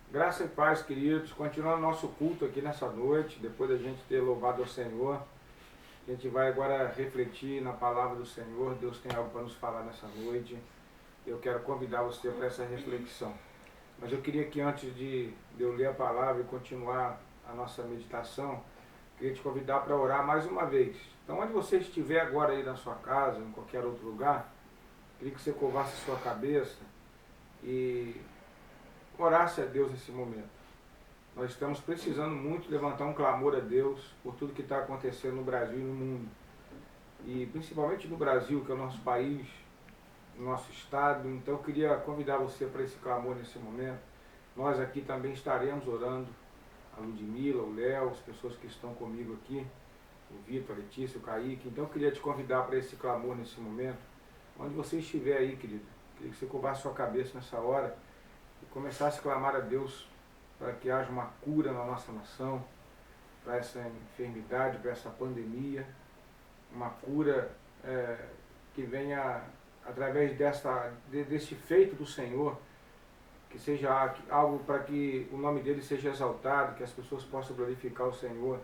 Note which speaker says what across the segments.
Speaker 1: Graça e paz, queridos. Continuando nosso culto aqui nessa noite, depois da gente ter louvado ao Senhor, a gente vai agora refletir na palavra do Senhor. Deus tem algo para nos falar nessa noite. Eu quero convidar você para essa reflexão. Mas eu queria que antes de eu ler a palavra e continuar a nossa meditação, queria te convidar para orar mais uma vez. Então, onde você estiver agora aí na sua casa, em qualquer outro lugar, queria que você curvasse a sua cabeça e orasse a Deus nesse momento. Nós estamos precisando muito levantar um clamor a Deus por tudo que está acontecendo no Brasil e no mundo. E principalmente no Brasil, que é o nosso país, o nosso estado. Então eu queria convidar você para esse clamor nesse momento. Nós aqui também estaremos orando. A Ludmila, o Léo, as pessoas que estão comigo aqui, o Vitor, a Letícia, o Kaique. Então eu queria te convidar para esse clamor nesse momento. Onde você estiver aí, querido, queria que você curvasse sua cabeça nessa hora e começasse a clamar a Deus para que haja uma cura na nossa nação, para essa enfermidade, para essa pandemia, uma cura que venha através desse feito do Senhor, que seja algo para que o nome dele seja exaltado, que as pessoas possam glorificar o Senhor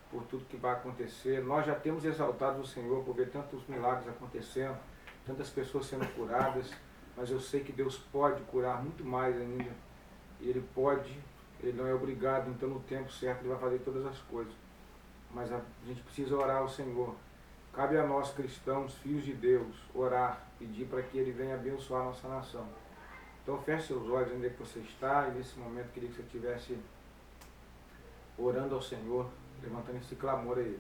Speaker 1: por tudo que vai acontecer. Nós já temos exaltado o Senhor por ver tantos milagres acontecendo, tantas pessoas sendo curadas, mas eu sei que Deus pode curar muito mais ainda. E Ele pode, Ele não é obrigado, então no tempo certo Ele vai fazer todas as coisas. Mas a gente precisa orar ao Senhor. Cabe a nós cristãos, filhos de Deus, orar, pedir para que Ele venha abençoar a nossa nação. Então feche seus olhos onde é que você está, e nesse momento queria que você estivesse orando ao Senhor, levantando esse clamor a Ele.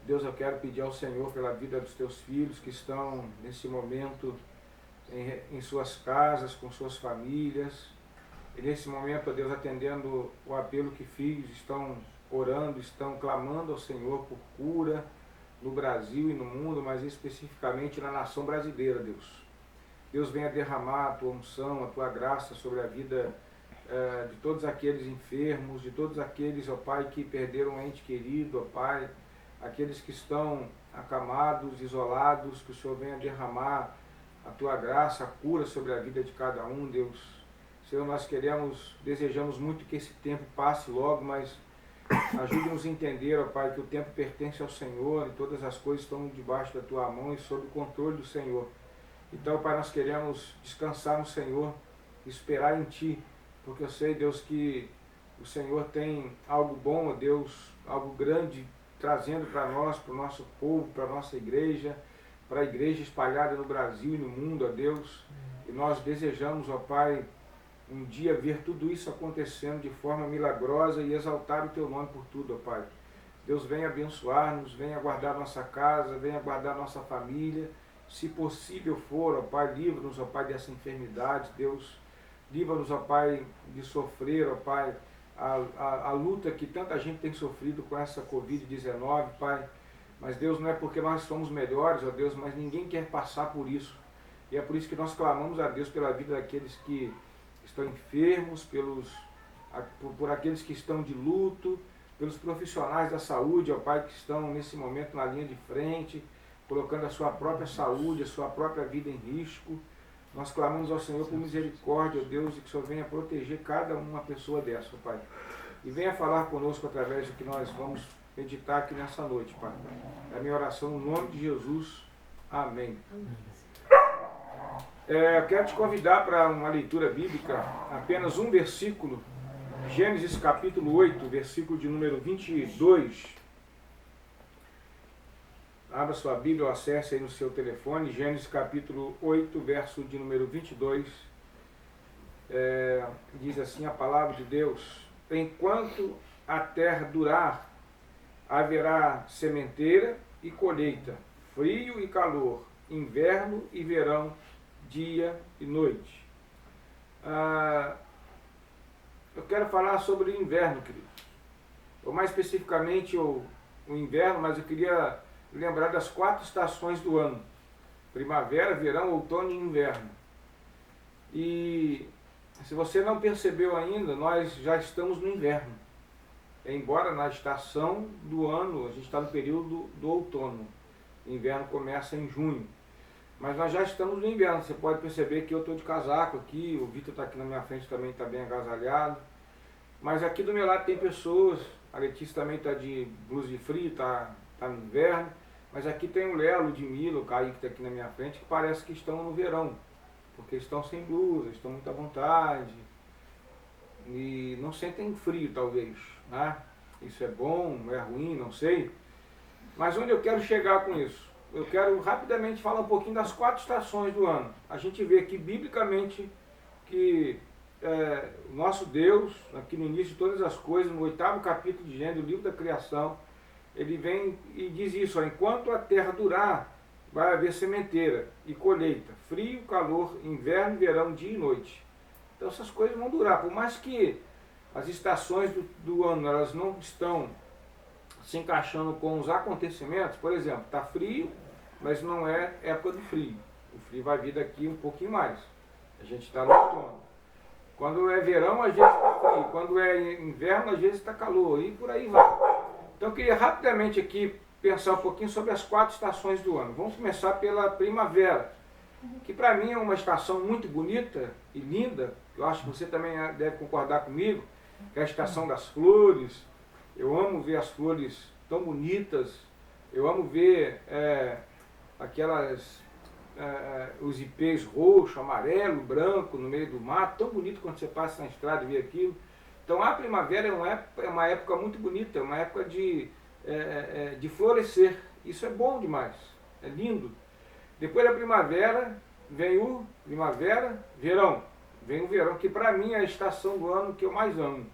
Speaker 1: Deus, eu quero pedir ao Senhor pela vida dos teus filhos que estão nesse momento em suas casas, com suas famílias. E nesse momento, ó Deus, atendendo o apelo que fiz, estão orando, estão clamando ao Senhor por cura no Brasil e no mundo, mas especificamente na nação brasileira, Deus. Deus venha derramar a tua unção, a tua graça sobre a vida de todos aqueles enfermos, de todos aqueles, ó Pai, que perderam um ente querido, ó Pai, aqueles que estão acamados, isolados, que o Senhor venha derramar a tua graça, a cura sobre a vida de cada um, Deus. Senhor, nós desejamos muito que esse tempo passe logo, mas ajude-nos a entender, ó Pai, que o tempo pertence ao Senhor e todas as coisas estão debaixo da tua mão e sob o controle do Senhor. Então, Pai, nós queremos descansar no Senhor, esperar em Ti, porque eu sei, Deus, que o Senhor tem algo bom, ó Deus, algo grande, trazendo para nós, para o nosso povo, para a nossa igreja, para a igreja espalhada no Brasil e no mundo, ó Deus. E nós desejamos, ó Pai, um dia ver tudo isso acontecendo de forma milagrosa e exaltar o Teu nome por tudo, ó Pai. Deus, venha abençoar-nos, venha guardar nossa casa, venha guardar nossa família. Se possível for, ó Pai, livra-nos, ó Pai, dessa enfermidade, Deus. Livra-nos, ó Pai, de sofrer, ó Pai, a luta que tanta gente tem sofrido com essa Covid-19, Pai. Mas, Deus, não é porque nós somos melhores, ó Deus, mas ninguém quer passar por isso. E é por isso que nós clamamos a Deus pela vida daqueles que estão enfermos, por aqueles que estão de luto, pelos profissionais da saúde, ó Pai, que estão nesse momento na linha de frente, colocando a sua própria saúde, a sua própria vida em risco. Nós clamamos ao Senhor por misericórdia, ó Deus, e que o Senhor venha proteger cada uma pessoa dessa, ó Pai. E venha falar conosco através do que nós vamos meditar aqui nessa noite, Pai. É a minha oração no nome de Jesus. Amém. Eu quero te convidar para uma leitura bíblica, apenas um versículo, Gênesis capítulo 8, versículo de número 22. Abra sua Bíblia ou acesse aí no seu telefone, Gênesis capítulo 8, verso de número 22. Diz assim a palavra de Deus: enquanto a terra durar, haverá sementeira e colheita, frio e calor, inverno e verão, dia e noite. Eu quero falar sobre o inverno, querido. Ou mais especificamente o inverno, mas eu queria lembrar das 4 estações do ano: primavera, verão, outono e inverno. E se você não percebeu ainda, nós já estamos no inverno. Embora na estação do ano, a gente está no período do outono. O inverno começa em junho. Mas nós já estamos no inverno. Você pode perceber que eu estou de casaco aqui, o Vitor está aqui na minha frente também, está bem agasalhado. Mas aqui do meu lado tem pessoas, a Letícia também está de blusa de frio, está no inverno. Mas aqui tem o Léo, o Ludmila, o Kaique está aqui na minha frente, que parece que estão no verão. Porque estão sem blusa, estão muito à vontade. E não sentem frio, talvez, né? Isso é bom, é ruim, não sei. Mas onde eu quero chegar com isso? Eu quero rapidamente falar um pouquinho das 4 estações do ano. A gente vê aqui biblicamente que o nosso Deus, aqui no início de todas as coisas, no 8º capítulo de Gênesis, do livro da criação, ele vem e diz isso: ó, enquanto a terra durar, vai haver sementeira e colheita, frio, calor, inverno, verão, dia e noite. Então essas coisas vão durar, por mais que as estações do ano elas não estão se encaixando com os acontecimentos. Por exemplo, está frio, mas não é época do frio. O frio vai vir daqui um pouquinho mais. A gente está no outono. Quando é verão, às vezes está frio. Quando é inverno, às vezes está calor. E por aí vai. Então eu queria rapidamente aqui pensar um pouquinho sobre as 4 estações do ano. Vamos começar pela primavera, que para mim é uma estação muito bonita e linda. Eu acho que você também deve concordar comigo, que é a estação das flores. Eu amo ver as flores tão bonitas. Eu amo ver os ipês roxo, amarelo, branco no meio do mato. Tão bonito quando você passa na estrada e vê aquilo. Então a primavera é uma época muito bonita, é uma época de florescer. Isso é bom demais, é lindo. Depois da primavera, vem o verão. Vem o verão, que para mim é a estação do ano que eu mais amo.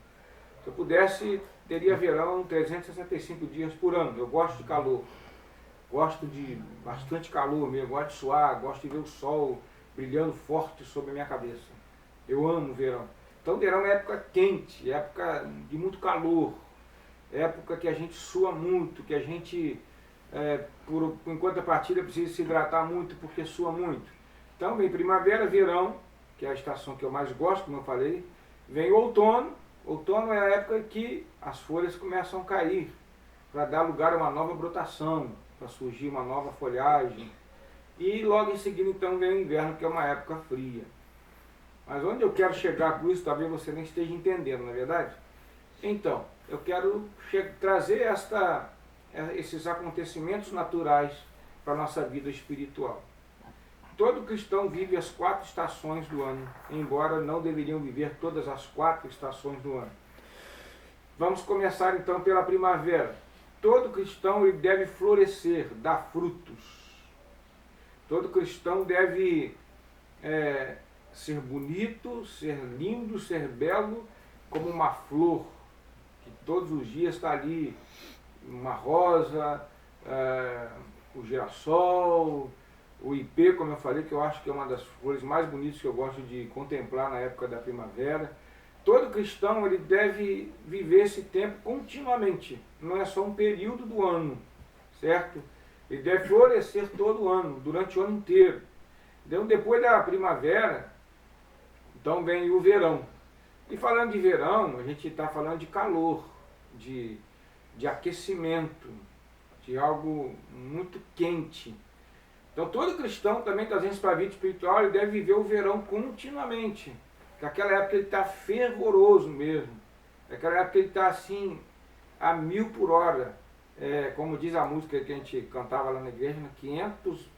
Speaker 1: Se eu pudesse, teria verão 365 dias por ano. Eu gosto de calor. Gosto de bastante calor mesmo. Gosto de suar, gosto de ver o sol brilhando forte sobre a minha cabeça. Eu amo o verão. Então o verão é época quente, é época de muito calor. É época que a gente sua muito, que a gente, por enquanto a partida, precisa se hidratar muito porque sua muito. Então vem primavera, verão, que é a estação que eu mais gosto, como eu falei. Vem o outono. Outono é a época que as folhas começam a cair, para dar lugar a uma nova brotação, para surgir uma nova folhagem. E logo em seguida então vem o inverno, que é uma época fria. Mas onde eu quero chegar com isso, talvez você nem esteja entendendo, não é verdade? Então, eu quero trazer esses acontecimentos naturais para a nossa vida espiritual. Todo cristão vive as 4 estações do ano, embora não deveriam viver todas as 4 estações do ano. Vamos começar então pela primavera. Todo cristão ele deve florescer, dar frutos. Todo cristão deve ser bonito, ser lindo, ser belo, como uma flor, que todos os dias está ali, uma rosa, o girassol, o ipê, como eu falei, que eu acho que é uma das flores mais bonitas que eu gosto de contemplar na época da primavera. Todo cristão ele deve viver esse tempo continuamente, não é só um período do ano, certo? Ele deve florescer todo o ano, durante o ano inteiro. Então, depois da primavera, então vem o verão. E falando de verão, a gente está falando de calor, de aquecimento, de algo muito quente. Então todo cristão também, trazendo isso para a vida espiritual, ele deve viver o verão continuamente. Naquela época ele está fervoroso mesmo. Naquela época ele está assim, a 1000 por hora. Como diz a música que a gente cantava lá na igreja, 500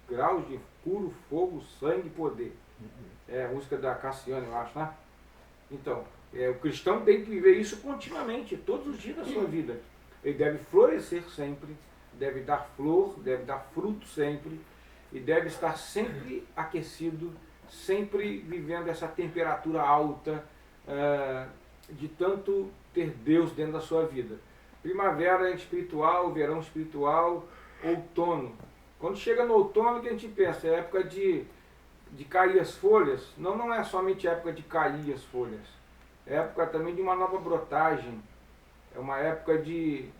Speaker 1: graus de puro fogo, sangue e poder. É a música da Cassiane, eu acho, né? Então, o cristão tem que viver isso continuamente, todos os dias da sua vida. Ele deve florescer sempre, deve dar flor, deve dar fruto sempre, e deve estar sempre aquecido, sempre vivendo essa temperatura alta, de tanto ter Deus dentro da sua vida. Primavera espiritual, verão espiritual, outono. Quando chega no outono, o que a gente pensa? É época de cair as folhas. Não é somente época de cair as folhas, é época também de uma nova brotagem, é uma época de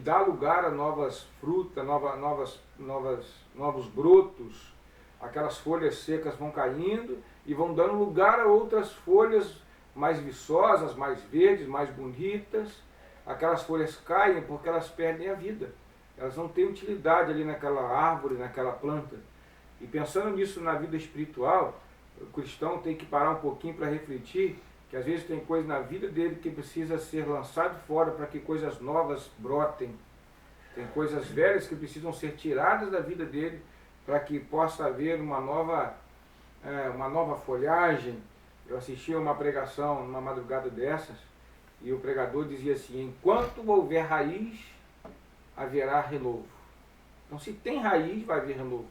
Speaker 1: dar lugar a novas frutas, novos brotos. Aquelas folhas secas vão caindo e vão dando lugar a outras folhas mais viçosas, mais verdes, mais bonitas. Aquelas folhas caem porque elas perdem a vida. elas não têm utilidade ali naquela árvore, naquela planta. E pensando nisso na vida espiritual, o cristão tem que parar um pouquinho para refletir que às vezes tem coisa na vida dele que precisa ser lançado fora para que coisas novas brotem. Tem coisas velhas que precisam ser tiradas da vida dele para que possa haver uma nova folhagem. Eu assisti a uma pregação numa madrugada dessas e o pregador dizia assim: enquanto houver raiz, haverá renovo. Então, se tem raiz, vai haver renovo.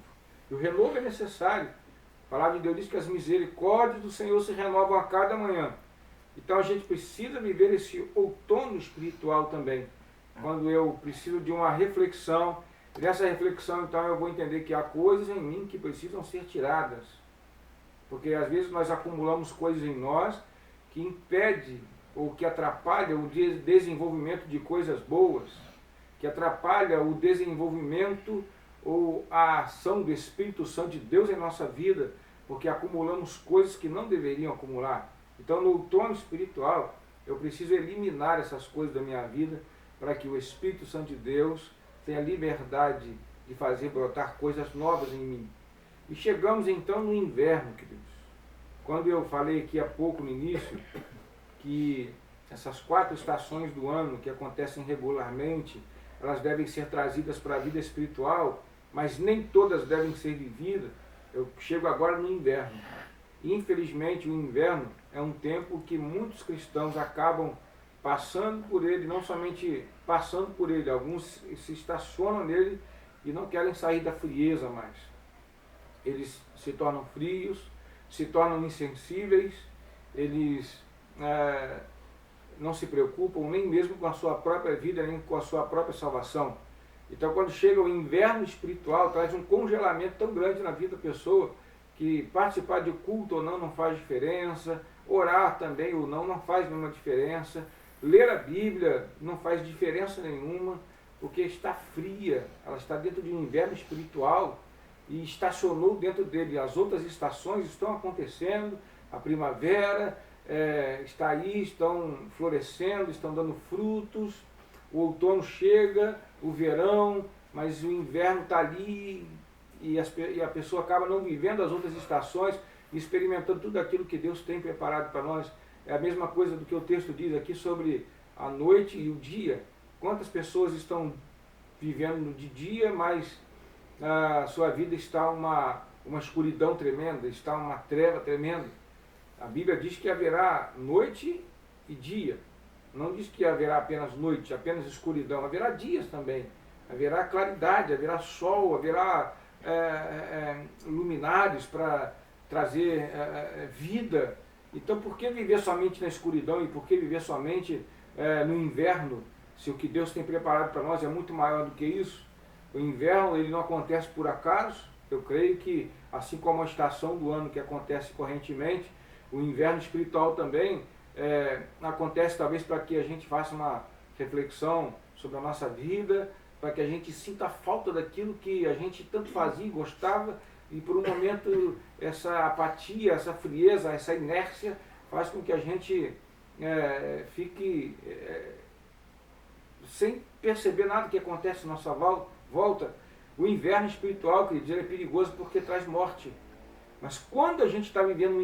Speaker 1: E o renovo é necessário. A palavra de Deus diz que as misericórdias do Senhor se renovam a cada manhã. Então a gente precisa viver esse outono espiritual também. Quando eu preciso de uma reflexão, e nessa reflexão então eu vou entender que há coisas em mim que precisam ser tiradas. Porque às vezes nós acumulamos coisas em nós que impede ou que atrapalha o desenvolvimento de coisas boas, que atrapalha o desenvolvimento ou a ação do Espírito Santo de Deus em nossa vida, porque acumulamos coisas que não deveriam acumular. Então, no outono espiritual, eu preciso eliminar essas coisas da minha vida para que o Espírito Santo de Deus tenha liberdade de fazer brotar coisas novas em mim. E chegamos então no inverno, queridos. Quando eu falei aqui há pouco no início que essas 4 estações do ano que acontecem regularmente, elas devem ser trazidas para a vida espiritual, mas nem todas devem ser vividas. Eu chego agora no inverno. Infelizmente, o inverno é um tempo que muitos cristãos acabam passando por ele, não somente passando por ele, alguns se estacionam nele e não querem sair da frieza mais. Eles se tornam frios, se tornam insensíveis, eles não se preocupam nem mesmo com a sua própria vida, nem com a sua própria salvação. Então, quando chega o inverno espiritual, traz um congelamento tão grande na vida da pessoa, que participar de culto ou não faz diferença, orar também ou não faz nenhuma diferença, ler a Bíblia não faz diferença nenhuma, porque está fria, ela está dentro de um inverno espiritual e estacionou dentro dele. As outras estações estão acontecendo, a primavera está aí, estão florescendo, estão dando frutos, o outono chega, o verão, mas o inverno está ali e a pessoa acaba não vivendo as outras estações e experimentando tudo aquilo que Deus tem preparado para nós. É a mesma coisa do que o texto diz aqui sobre a noite e o dia. Quantas pessoas estão vivendo de dia, mas a sua vida está uma escuridão tremenda, está uma treva tremenda. A Bíblia diz que haverá noite e dia. Não diz que haverá apenas noite, apenas escuridão. Haverá dias também. Haverá claridade, haverá sol, haverá luminares para trazer vida. Então, por que viver somente na escuridão e por que viver somente no inverno, se o que Deus tem preparado para nós é muito maior do que isso? O inverno ele não acontece por acaso. Eu creio que, assim como a estação do ano que acontece correntemente, o inverno espiritual também acontece talvez para que a gente faça uma reflexão sobre a nossa vida, para que a gente sinta a falta daquilo que a gente tanto fazia e gostava, e por um momento essa apatia, essa frieza, essa inércia faz com que a gente fique sem perceber nada que acontece à nossa volta. O inverno espiritual, quer dizer, é perigoso porque traz morte. Mas quando a gente está vivendo o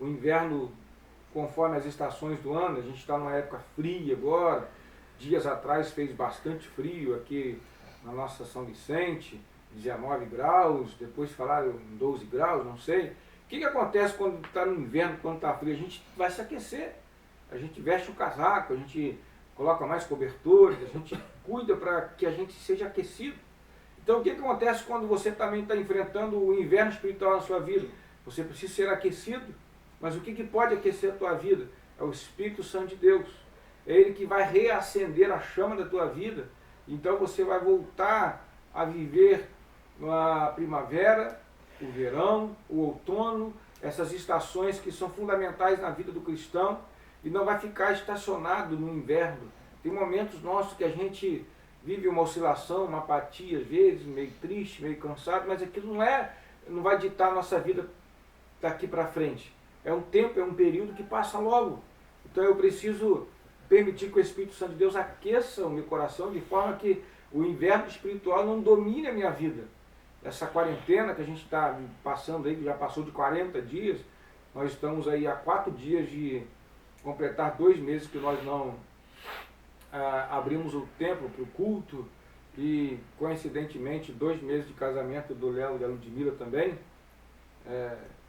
Speaker 1: inverno conforme as estações do ano, a gente está numa época fria agora, dias atrás fez bastante frio aqui na nossa São Vicente, 19 graus, depois falaram 12 graus, não sei. O que acontece quando está no inverno, quando está frio? A gente vai se aquecer, a gente veste o casaco, a gente coloca mais cobertores, a gente cuida para que a gente seja aquecido. Então o que acontece quando você também está enfrentando o inverno espiritual na sua vida? Você precisa ser aquecido, mas o que pode aquecer a tua vida? É o Espírito Santo de Deus. É Ele que vai reacender a chama da tua vida. Então você vai voltar a viver a primavera, o verão, o outono, essas estações que são fundamentais na vida do cristão, e não vai ficar estacionado no inverno. Tem momentos nossos que a gente vive uma oscilação, uma apatia, às vezes, meio triste, meio cansado, mas aquilo não vai ditar a nossa vida daqui para frente. É um tempo, é um período que passa logo. Então eu preciso permitir que o Espírito Santo de Deus aqueça o meu coração de forma que o inverno espiritual não domine a minha vida. Essa quarentena que a gente está passando aí, que já passou de 40 dias, nós estamos aí há 4 dias de completar 2 meses que nós não abrimos o templo para o culto, e coincidentemente 2 meses de casamento do Léo e da Ludmila também.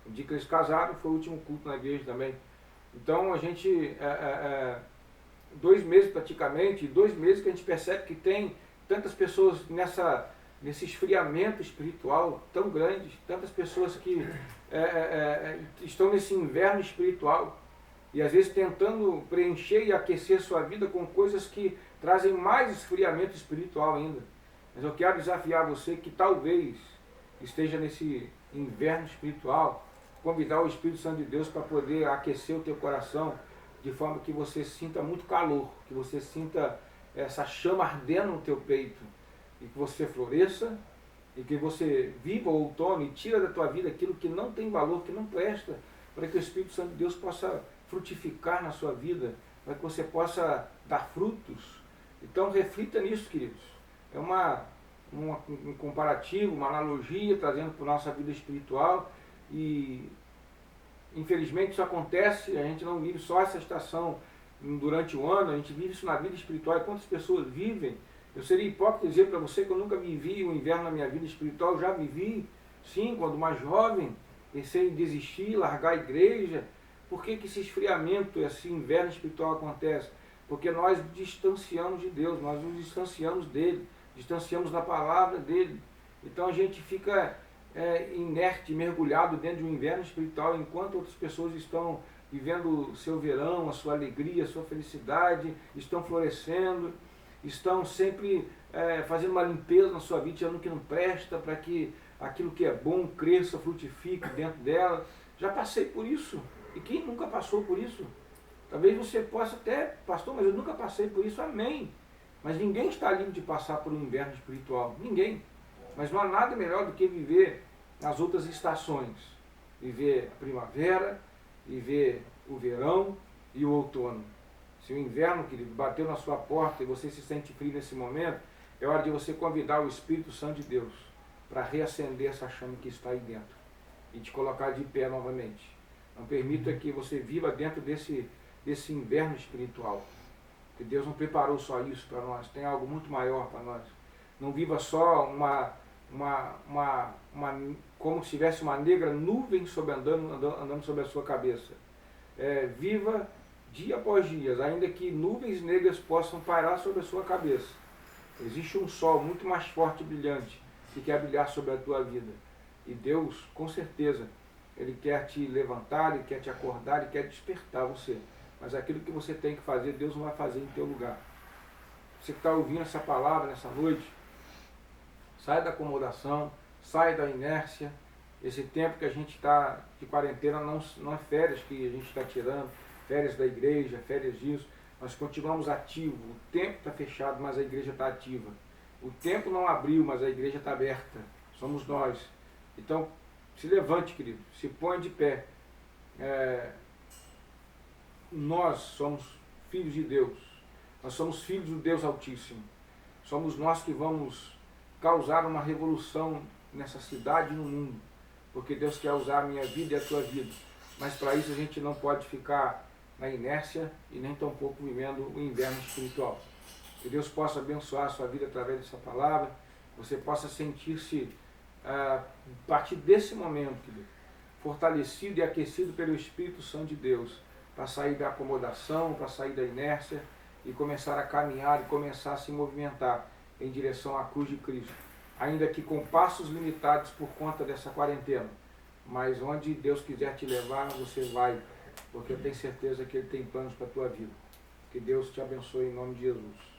Speaker 1: O dia que eles casaram foi o último culto na igreja também. Então a gente, 2 meses praticamente, 2 meses que a gente percebe que tem tantas pessoas nesse esfriamento espiritual tão grande, tantas pessoas que estão nesse inverno espiritual e às vezes tentando preencher e aquecer sua vida com coisas que trazem mais esfriamento espiritual ainda. Mas eu quero desafiar você que talvez esteja nesse inverno espiritual, convidar o Espírito Santo de Deus para poder aquecer o teu coração, de forma que você sinta muito calor, que você sinta essa chama ardendo no teu peito, e que você floresça, e que você viva o outono e tira da tua vida aquilo que não tem valor, que não presta, para que o Espírito Santo de Deus possa frutificar na sua vida, para que você possa dar frutos. Então reflita nisso, queridos. É um comparativo, uma analogia, trazendo para a nossa vida espiritual, e infelizmente isso acontece, a gente não vive só essa estação durante o ano, a gente vive isso na vida espiritual. E quantas pessoas vivem? Eu seria hipócrita dizer para você que eu nunca vivi o inverno na minha vida espiritual. Eu já vivi, sim, quando mais jovem, pensei em desistir, largar a igreja. Por que esse esfriamento, esse inverno espiritual acontece? Porque nós distanciamos de Deus, nós nos distanciamos dele, distanciamos da palavra dele. Então a gente fica inerte, mergulhado dentro de um inverno espiritual, enquanto outras pessoas estão vivendo o seu verão, a sua alegria, a sua felicidade, estão florescendo, estão sempre fazendo uma limpeza na sua vida, tirando o que não presta, para que aquilo que é bom cresça, frutifique dentro dela. Já passei por isso. E quem nunca passou por isso? Talvez você possa até, pastor, mas eu nunca passei por isso, amém. Mas ninguém está livre de passar por um inverno espiritual, ninguém. Mas não há nada melhor do que viver nas outras estações. Viver a primavera, viver o verão e o outono. Se o inverno, querido, bateu na sua porta e você se sente frio nesse momento, é hora de você convidar o Espírito Santo de Deus para reacender essa chama que está aí dentro e te colocar de pé novamente. Não permita que você viva dentro desse inverno espiritual. Que Deus não preparou só isso para nós, tem algo muito maior para nós. Não viva só como se tivesse uma negra nuvem andando sobre a sua cabeça. Viva dia após dia, ainda que nuvens negras possam parar sobre a sua cabeça. Existe um sol muito mais forte e brilhante que quer brilhar sobre a tua vida. E Deus, com certeza, Ele quer te levantar, Ele quer te acordar, Ele quer despertar você. Mas aquilo que você tem que fazer, Deus não vai fazer em teu lugar. Você que está ouvindo essa palavra nessa noite, sai da acomodação, sai da inércia. Esse tempo que a gente está de quarentena não é férias que a gente está tirando, férias da igreja, férias disso. Nós continuamos ativos. O tempo está fechado, mas a igreja está ativa. O tempo não abriu, mas a igreja está aberta. Somos nós. Então, se levante, querido, se põe de pé. Nós somos filhos de Deus. Nós somos filhos do Deus Altíssimo. Somos nós que vamos causar uma revolução nessa cidade e no mundo. Porque Deus quer usar a minha vida e a tua vida. Mas para isso a gente não pode ficar na inércia e nem tampouco vivendo o inverno espiritual. Que Deus possa abençoar a sua vida através dessa palavra. Você possa sentir-se, a partir desse momento, querido, fortalecido e aquecido pelo Espírito Santo de Deus, para sair da acomodação, para sair da inércia e começar a caminhar e começar a se movimentar em direção à cruz de Cristo. Ainda que com passos limitados por conta dessa quarentena. Mas onde Deus quiser te levar, você vai, porque eu tenho certeza que Ele tem planos para a tua vida. Que Deus te abençoe em nome de Jesus.